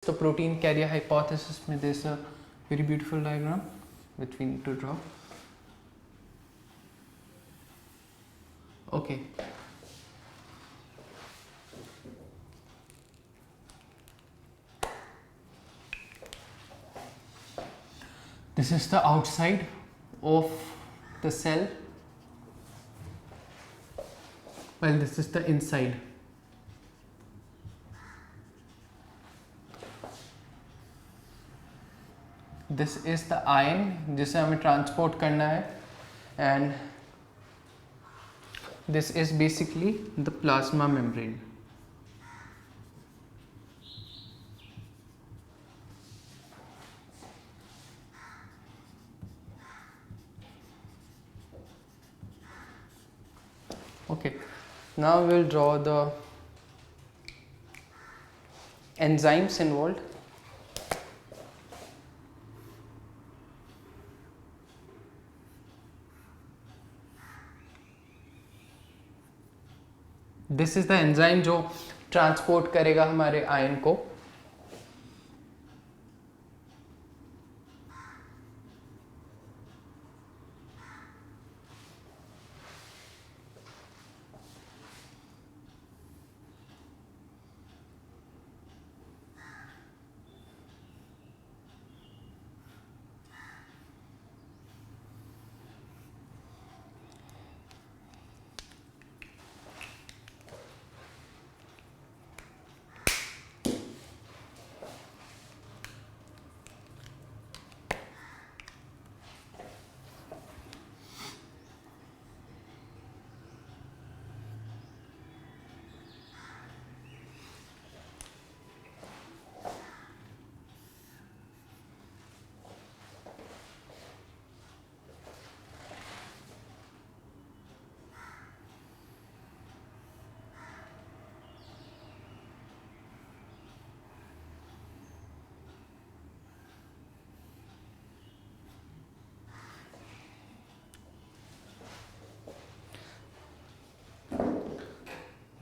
the protein carrier hypothesis में there's a very beautiful diagram which we need to draw. Okay. This is the outside of the cell. Well, this is the inside. This is the ion जिसे हमें transport करना है, and this is basically the plasma membrane. Okay, now we'll draw the enzymes involved. This is the enzyme जो transport करेगा हमारे ion को.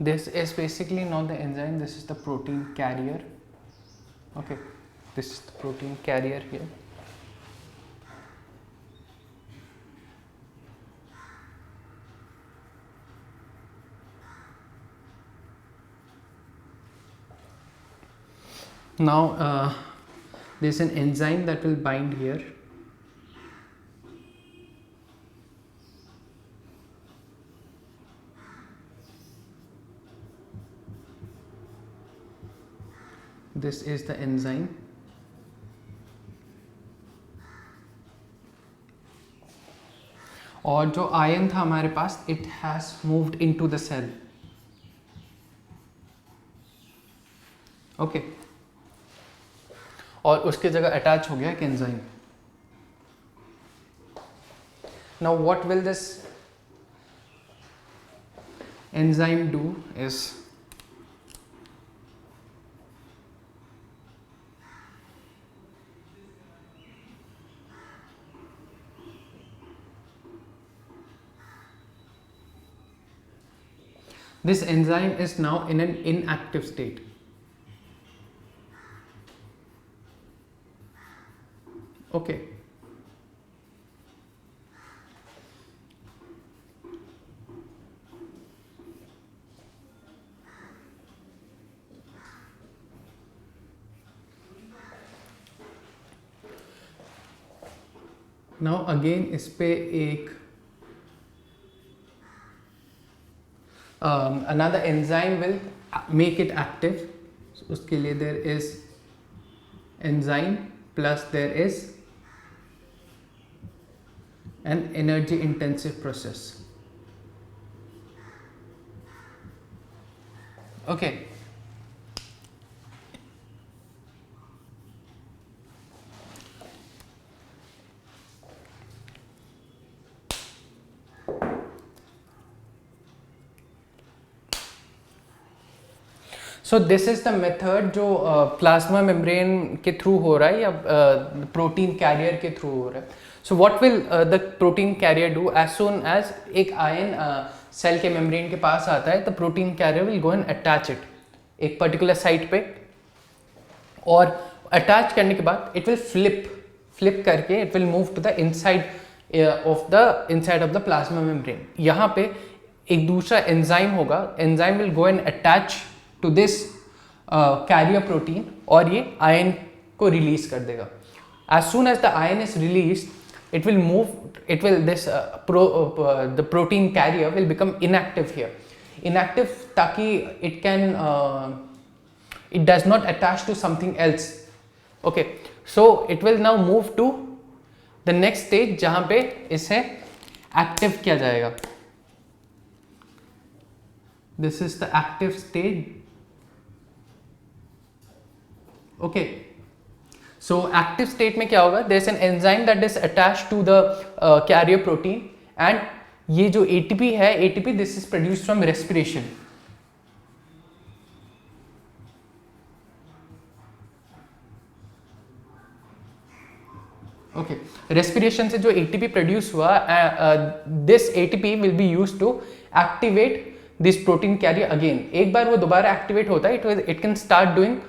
This is basically not the enzyme, this is the protein carrier. Okay, this is the protein carrier here. Now there's an enzyme that will bind here. This is the enzyme. और जो ion था हमारे पास, it has moved into the cell. Okay. और उसके जगह attach हो गया एक enzyme. Now what will this enzyme do is this enzyme is now in an inactive state. Okay. Now again इस पे एक another enzyme will make it active. So उसके लिए there is enzyme plus there is an energy intensive process. Okay. So this is the method जो plasma membrane के through हो रहा है या प्रोटीन कैरियर के थ्रू हो रहा है. So what will the protein carrier do as soon as एक आयन सेल के मेम्ब्रेन के पास आता है, the protein carrier will go and attach it एक पर्टिकुलर साइट पे और अटैच करने के बाद इट विल फ्लिप करके it will move to the inside of the plasma membrane. यहाँ पे एक दूसरा एंजाइम होगा, enzyme will go and attach to this carrier protein और ये आयन को रिलीज कर देगा. As soon as the ion is release it will move, it will this the protein carrier will become inactive here. Inactive ताकि it can it does not attach to something else. Okay, so it will now move to the next stage जहाँ पे इसे active किया जाएगा. This is the active stage. Okay. So active state में क्या होगा, there is an enzyme that is attached to the carrier protein and ये जो ATP है, ATP this is produced from respiration. Okay, respiration से जो ATP produce हुआ, this ATP will be used to activate this protein carrier again. एक बार वो दोबारा activate होता है, it can start doing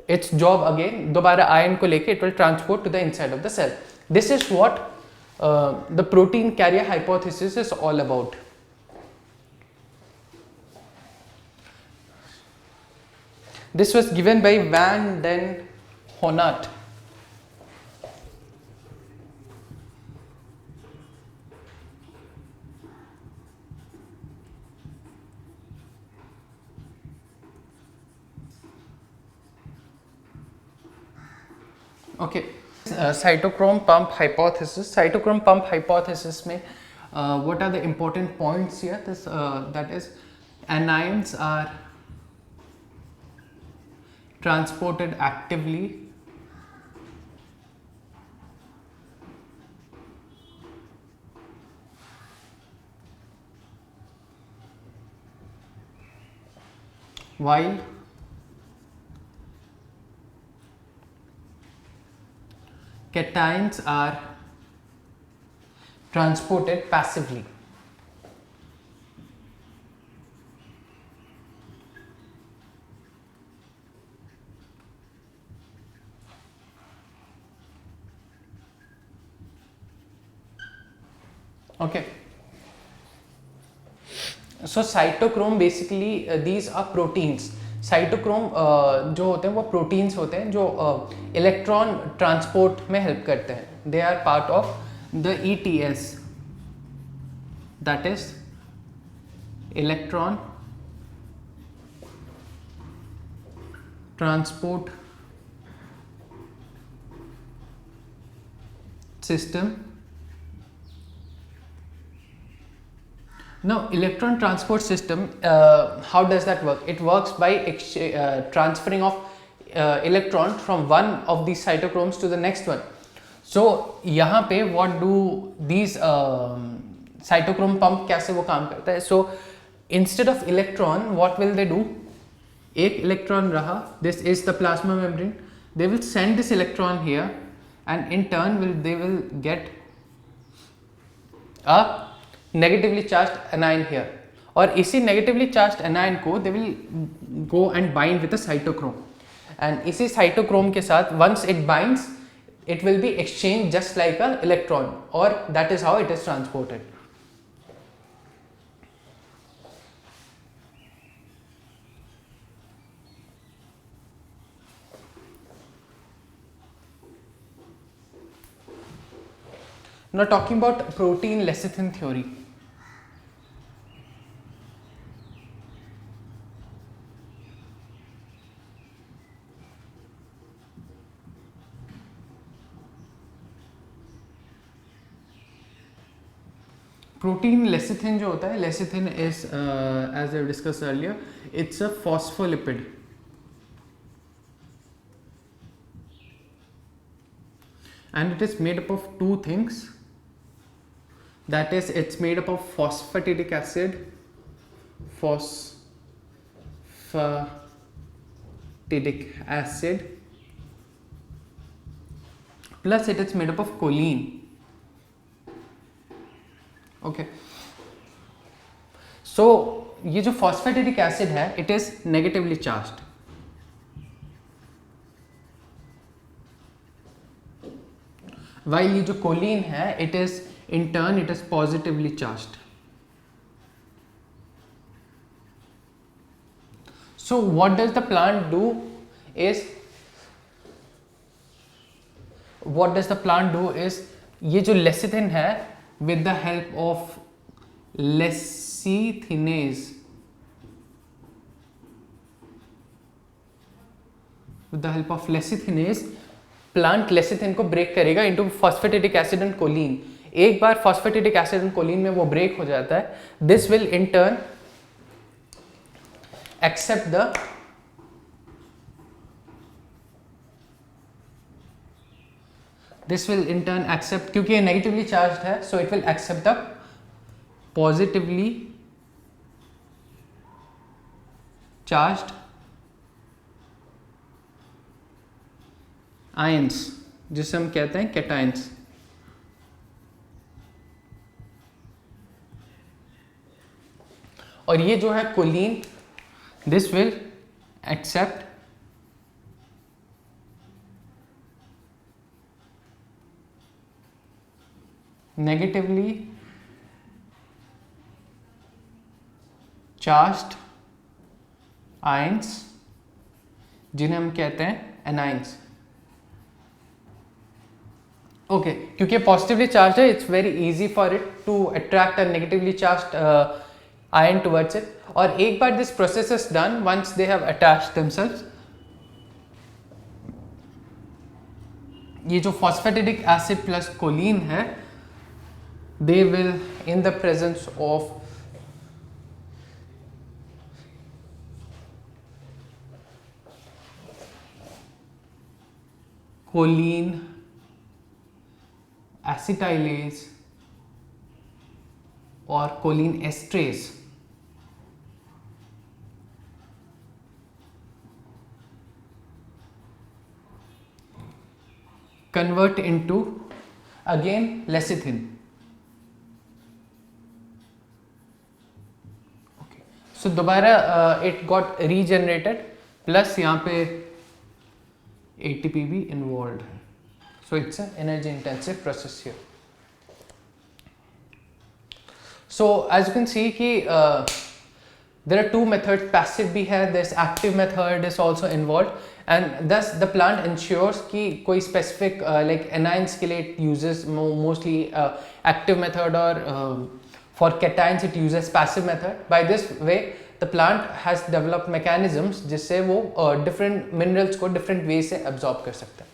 its job again. दोबारा आयन को लेके it will transport to the inside of the cell. This is what the protein carrier hypothesis is all about. This was given by Van den Honart. Okay, cytochrome pump hypothesis. Cytochrome pump hypothesis में what are the important points here? This that is, anions are transported actively while cations are transported passively. Okay. So cytochrome basically these are proteins. Cytochrome जो होते हैं वो proteins होते हैं जो electron transport में help करते हैं. They are part of the ETS, that is electron transport system. Now, electron transport system, how does that work? It works by transferring of electron from one of these cytochromes to the next one. So, यहाँ पे what do these cytochrome pump कैसे वो काम करता है? So, instead of electron, what will they do? एक electron रहा, this is the plasma membrane. They will send this electron here, and in turn they will get a negatively charged anion here, और इसी negatively charged anion को they will go and bind with a cytochrome, and इसी cytochrome के साथ once it binds it will be exchanged just like a electron, or that is how it is transported. Now talking about protein lecithin theory. Protein lecithin जो होता है, lecithin is as I discussed earlier, it's a phospholipid. And it is made up of two things. That is, it's made up of phosphatidic acid, plus it is made up of choline. Okay. So ये जो phosphatidic acid है, it is negatively charged. while ये जो choline है it is in turn it is positively charged. So what does the plant do is ये जो lecithin है with the help of lecithinase plant lecithin को break करेगा into phosphatidic acid and choline. एक बार फॉस्फेटिडिक एसिड एंड कोलिन में वो break हो जाता है, this will in turn accept क्योंकि ये नेगेटिवली चार्ज है, so it will accept the positively charged ions, जिसे हम कहते हैं कैटायंस. और ये जो है choline, this will accept negatively charged ions, जिन्हें हम कहते हैं एनाइंस. ओके, क्योंकि पॉजिटिवली चार्ज है, it's very easy for it to attract a negatively charged ion towards it. और एक बार this process is done, once they have attached themselves, ये जो फॉस्फेटिडिक एसिड प्लस कोलिन है, they will in the presence of choline acetylase or choline esterase convert into again lecithin. Okay, so दोबारा it got regenerated plus यहाँ पे ATP भी involved है, so it's an energy intensive process here. So as you can see कि there are two methods, passive भी है, this active method is also involved, and thus the plant ensures कि कोई specific like anions के लिए it uses mostly active method, or for cations it uses passive method. By this way the plant has developed mechanisms जिससे वो different minerals को different ways से absorb कर सकता है.